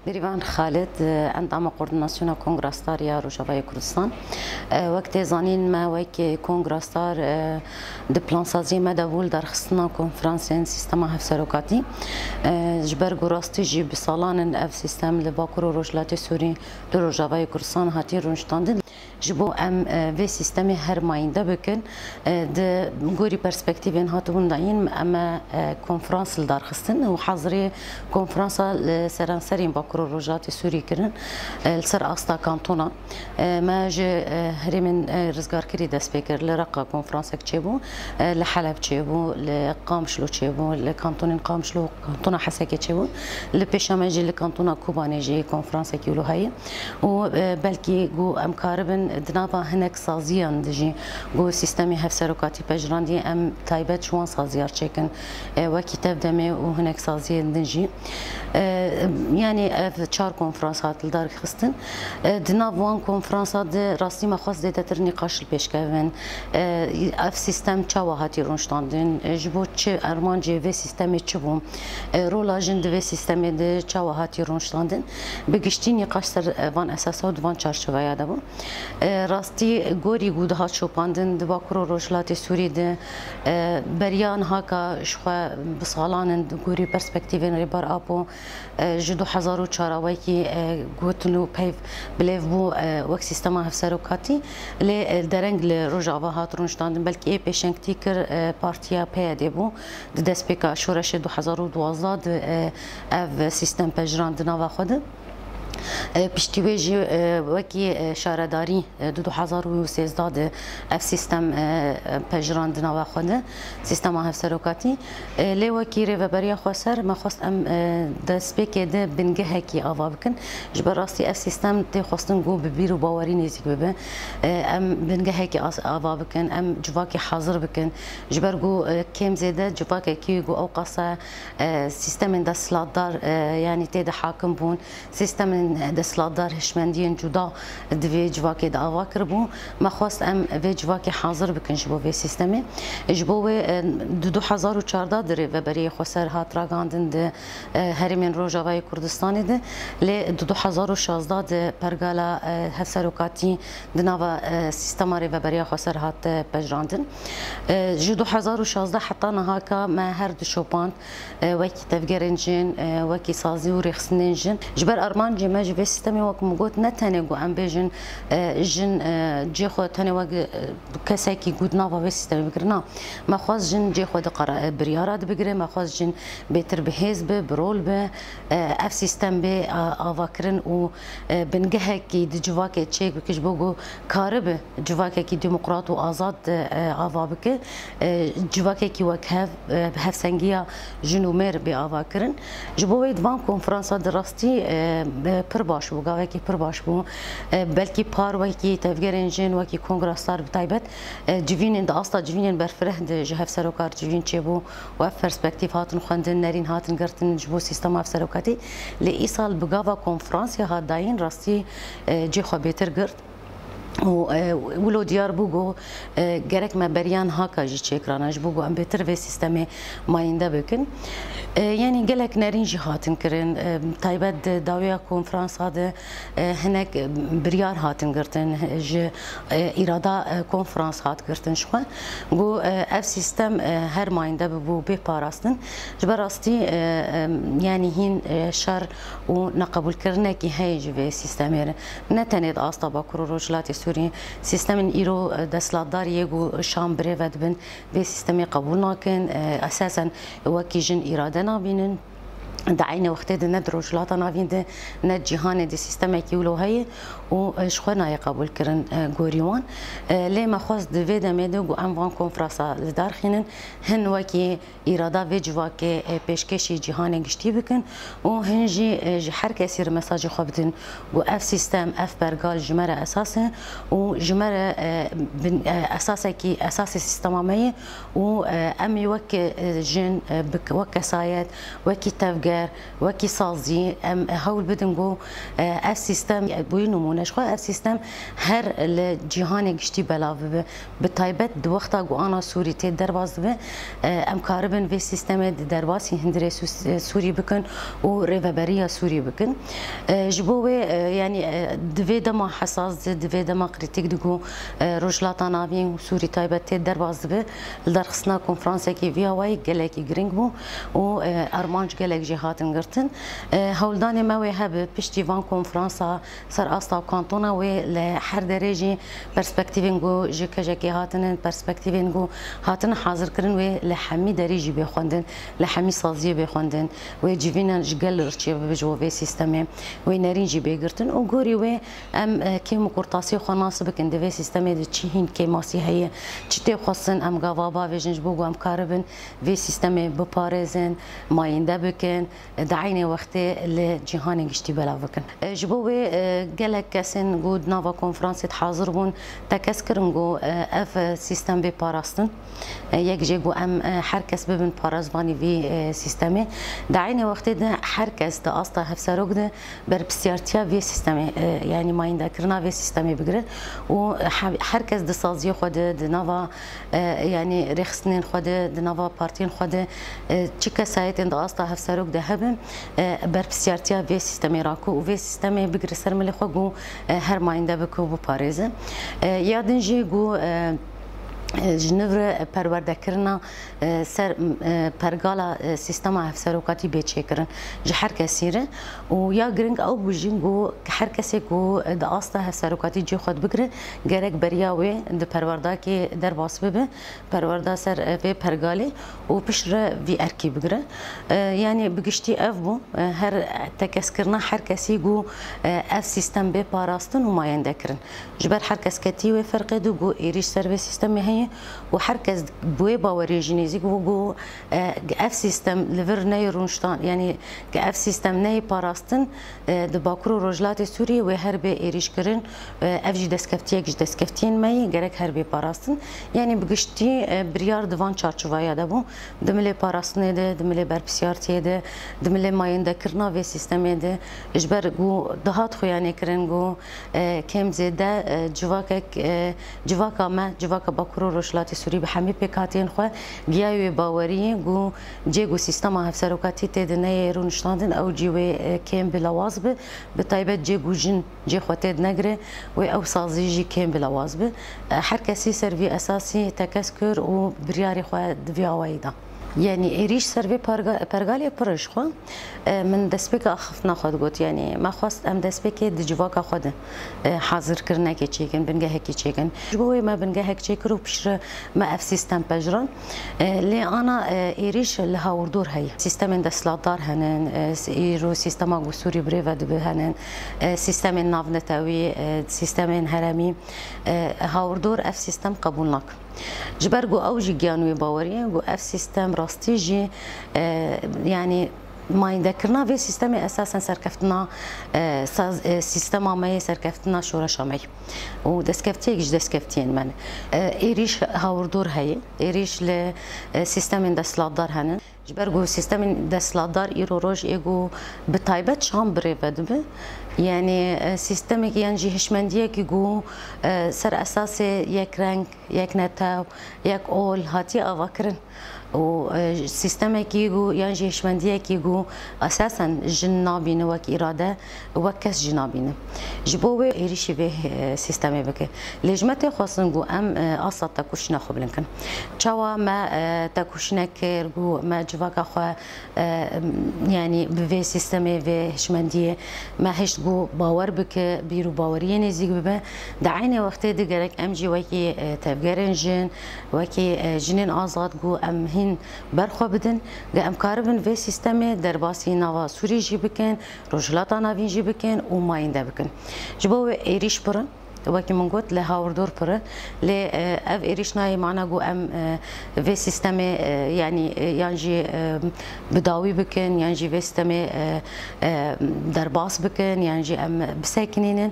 بریوان خالد اندام کوردیناسیون کنگرهستاریا روجاوای کوردستان وقتی زانین ما وقتی کنگرهستار دپلانسازی مداول در خستنا کنفرانسین سیستم هفسروکاتی جبر گراستی جی بسالان اف سیستم لباکور و روجلات سوری در روجاوای کوردستان هاتی رونشتاندن جبو ام و سیستم هر ماینده بکن د گوری پرسپکتیوین هاتون داین اما کنفرانس در خستن و حاضری کنفرانس سرانسرین باکور روجات سوری کرن لسر استا کانتونا ما ج هرمن رزگار کری دست بکر لرقا کنفرانس چبو لحلب چبو لقامشلو چبو لکانتون قامشلو کانتونا حسکه چبو لپیشامجی لکانتونا کوبانجی کنفرانس کیلو های و بلکی گو امکاربن دنابا هنک سازیان دجی گو سیستمی هفسروکاتی پجراندی ام تایبت شوان سازیار چکن و کتاب دمه و هنک سازیان دجی يعني چهار کنفرانسات دار خستن دناو وان کنفرانسات راستی مخواست دیتر نقاش پیشکوین اف سیستم چاوا هاتی رونشتاندن جبو چه ارمان جی و سیستم چه بوم رولاجن دو سیستم ده چاوا هاتی رونشتاندن بگشتی نقاش سر وان اساسات وان چارچوبه یاده بو راستی گوری گود هات شوپاندن دو کرو روشلات سوری ده بریان هاکا شخوا بسالان گوری پرسپکتیوین ریبار آپو جدو حزارو چاراوی که گوتنو پیف بلیف بو وقت سیستم هفسروکاتی ل درنگ ل روجاوا هات رونشتاندن بلکه ای پیشنگتی کر پارتیا پیاده بو دست پیکا شورش 2012 اف سیستم پجراندنا و خود پشتیویجی وکی شارداری 2013 اف سیستم پجراندنا و خود سیستم هفسروکاتی لی وکی ریوبریا خسر ما خواست ام دست بکه ده بنگه کی آوا بکن جبر راستی اف سیستم تی خواستن گو ببیر و باوری نزیک ببه ام بنگه کی آوا بکن ام جواکی حاضر بکن جبر گو کم زیده جواکی کی گو اوقاسا سیستم دستلاتدار یعنی تی حاکم بون سیستم دستلاتدار هشمندین جدا دوی جواکی دعوا کربو ما خواست ام وی جواکی حاضر بکن جبو وی سیستمی جبو 2014 دری و بری خسر هات راگاندن ده هرمین روجاوای کوردستانی ده لی 2016 ده پرگالا هفسروکاتی دناوا سیستماری و بری خسر هات پجراندن جو 2016 حتی نهاکا ما هر دو شوپاند وکی تفگرنجین وکی سازی و رخصننجین جبر ارمان جمع جوی سیستمی وقت مگوت نتنه گو ام بیجن جن جی خود تنه وقت کسی کی گود ناوا وی سیستمی بگرنا ما خواست جن جی خود قرار بریارات بگیره ما خواست جن بهتر به حزب برول به اف سیستم به آواکرن و بنگه کی دجواک چیک بکش بگو کارب جواک کی دموکرات و آزاد آوا بکه جواک کی وکه هفسنگیا جنومر به آواکرن جبوی دوان کنفرانس دراستی پر باش بو گاوه کی پر باش بو بلکی پار و کی تفگرنجین و کی کنگرهستار بتایبت جوین د استا جوین برفره د جهف سروکار جوین چه بو و پرسپکتیو هاتن خوندن نرین هاتن گرتن جبو سیستم هفسروکاتی لی ایسال بگاوا کنفرانس ها داین راستی جی خو بهتر گرت ولو دیار بوگو گرک ما بریان هاکا جی چکرانش بوگو ام بهتر و سیستم ماینده بکن یعنی گلک نرین جی هاتن کرن تایبت داویا کنفرانس هاده هنک بریار هاتن گرتن ج اراده کنفرانس هات گرتن شو گو اف سیستم هر ماینده بو به پاراستن جبراستی یعنی هین شر و نقبول کرنه کی هی و سیستم نتنید استا با کروجلات سوری سیستم ایرو دستلاتدار یگو شام بريفد بن به سیستمی قبول ناکن اساسا وکی جن اراده نابینن دعينا وقت ده ندرو جلاطة نافين ده ند جهان ده سيستم كيولو هاي وشخنا يقبل كرن غوريوان ليه ما خاص ده فيدا ميدو جو أموان كونفرانسا لدارخينن هن وكي إرادة فيجواك بيشكشي جهان جشتي بكن وهنجي حر كسر مساج خابتن جو اف سيستم اف برجال جمرة أساسا وجمرة أساسا كي أساس السيستم ماي وأمي وك جن بك وك سايد وكي تفجع کر وکی سازی هول بدن گو اف سیستم بوی نمونش خو اف سیستم هر لجهان گشتی بلاوه به تایبت دو وقتا گو آنا سوری تی درواز به ام کاربن و سیستم درواسی هندره سوری بکن و ریوبریا سوری بکن جبوه یعنی دوی دما حساس دوی دما کریتیک دگو روجلاتا ناوین سوری تایبت تی درواز به درخصنا کنفرانس کی ویا وای گلکی گرینگ بو و ارمانج گلک جهاتن گرتن هولدان ما وی هب پشتیوان کنفرانسا سر استا کانتونا و لهر درجه پرسپکتیوینگو جکجکی هاتن پرسپکتیوینگو هاتن حاضر کرن و لحمی درجه بخوندن لحمی سازی بخوندن و جوینا جگل رچی بجو سیستم و نرینجی بگرتن و گوری و ام کی مقرطاسی خناس بکن دی سیستم دی چین کی ماسی هي چته خاصن ام گاوا ویژنج بو ام کاربن وی سیستم بپارزن ماینده بکن دعینه وقت لجهان گشتی بلا بکن جبو گلک کسن گود ناوا کنفرانس حاضر بون تکسکرن گو اف سیستم بپاراستن یک جگو ام هر کس ببین پارازوانی وی سیستم دعینه وقت ده هر کس ده استا هفسروک ده بر بسیارتیا وی سیستم یعنی ماینده کرنا وی سیستم بگیره و هر کس ده سازی خود ده ناوا یعنی رخصنین خود ده ناوا پارتین خود چی کسایت اند استا هفسروک ده هبن بر بسیارتیا وی سیستم راکو و وی سیستم بگیره سرملی خو گو هر ماینده بکو بو پاریزه یادن جی گو جنور پرورده کرنا سر پرگالا سیستم هفسروکاتی بیچه کرن جه هر کسی ره و یا گرنگ او بجین گو هر کسی گو د آستا هفسروکاتی جه خود بگره گرک بریاوی د پرورده که در باس ببه پرورده سر وی پرگالی و پشر وی ارکی بگره یعنی بگشتی اف بو هر تکس کرنا هر کسی گو اف سیستم به پاراستن و ماینده کرن جبر هر کس کتی و فرق دو گو ایریش سر سیستم هی و هر کس بوی باوری جنیزی گو اف سیستم لور نیرونشتان یعنی اف سیستم نی پاراستن د باکرو روجلات سوری و هر به ایریش کرن اف جی دسکفتیه گج دسکفتین می گرک هر به پاراستن یعنی بگشتی بریار دوان چارچوبایا ده بو دمل پاراستنه ده دمل برپسیارتیه ده دمل ماینده کرنا و سیستم ده اجبر گو دهات خو یعنی کرن گو کم زده جواکا ما جواکا باکرو روشلاتی سوری به همه پیکاتین خو گیاوی باوری گو جگو سیستم هفسروکاتی تدنه رونشتاندن او جیوی کم بلاواز به تایبت جگو جن جی خوتد نگره و او سازی جی کم بلاواز به هر کسی سروی اساسی تکسکر و بریاری خو دویاوی ده یعنی ایریش سروی پرگالی پرش خو من دسپیک اخفنا خود گوت یعنی ما خواست ام دسپیک دجواکا خود حاضر کرنه کی چیکن بنگه کی چیکن جوی ما بنگه کی چیکرو بشر ما اف سیستم پجران لی انا ایریش لها وردور هي سیستم دسلاتدار هنن ایرو سیستم گوسوری بریو دبه هنن سیستم نافنتاوی سیستم هرمی هاوردور اف سیستم قبول نک جبر گو اوجی گیانوی باوری گو اف سیستم راستی جی یعنی ما يذكرنا في سيستم اساسا سركفتنا سيستم ما سركفتنا شورش مي ودسكفتيج دسكفتين من ايريش هاوردور هي ايريش لسيستم دسلادار هنن جبرگو سیستم دستلادار ایرو روش ایگو به تایبت شام بریود به یعنی سیستمی که یعنی هشمندیه که گو سر اساس یک رنگ یک نتاو یک اول هاتی آوکرن و سیستمی که گو یعنی هشمندیه که گو اساسا جن نابینه وک اراده وک کس جنابینه جبوه ایریشی به سیستمی بکه لجمت خواستن گو ام اصلا تکوش نخوب لنکن چوا ما تکوش نکر گو ما جواکا خو یعنی به سیستمی و هشمندیه ما هشت گو باور بکه بیرو باوریه نزیک ببه دعینه وقتی دیگرک ام جی وکی تفگرن جن وکی جنین آزاد گو ام هین برخوا بدن گه ام کاربن و سیستمی در باسی نوا سوری جی بکن روجلاتا ناوین جی بکن و ماینده بکن جبو ایریش برن وكي من قلت لها وردور برا ل اف إيريشناي معنا جو ام في سيستمي يعني ينجي بداوي بكن ينجي في سيستمي درباس بكن ينجي ام بساكنين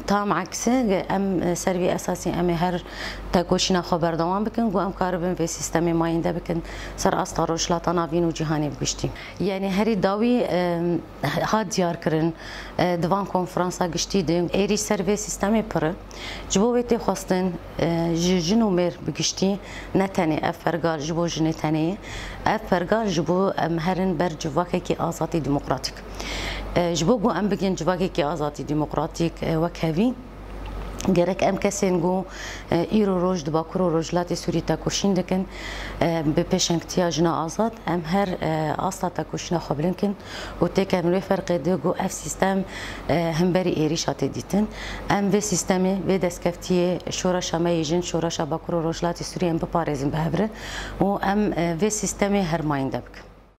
تام عكسه ام سروي اساسي ام هر تاكوشنا خبر دوام بكن جو ام كاربن في سيستمي ماينده بكن سر استاروش لا تنافين وجهاني بگشتي يعني هري داوي هاد ديار كرن دوان كونفرنسا گشتي دين ايري سروي سيستمي پر جبوتي خواستن جنو مير بگشتي نتني افرگال جبو جنتني افرگال جبو مهرن بر جواكي آزادي ديمقراطيك جبو جو ام بگن جواكي آزادي ديمقراطيك وكهوي گرک ام کسین گو ایرو روز دو باکرو روزلاتی سوری تاکوشین دکن به پیشنگتیا جنا آزاد ام هر آستا تاکوشین خبرن کن و تکن روی فرق ده گو اف سیستم هم بری ایریشات دیتن ام و سیستمی و دستکفتی شورا شمای جن شورا شباکرو روزلاتی سوری ام بپارزن بهبره و ام و سیستمی هر ماینده بکن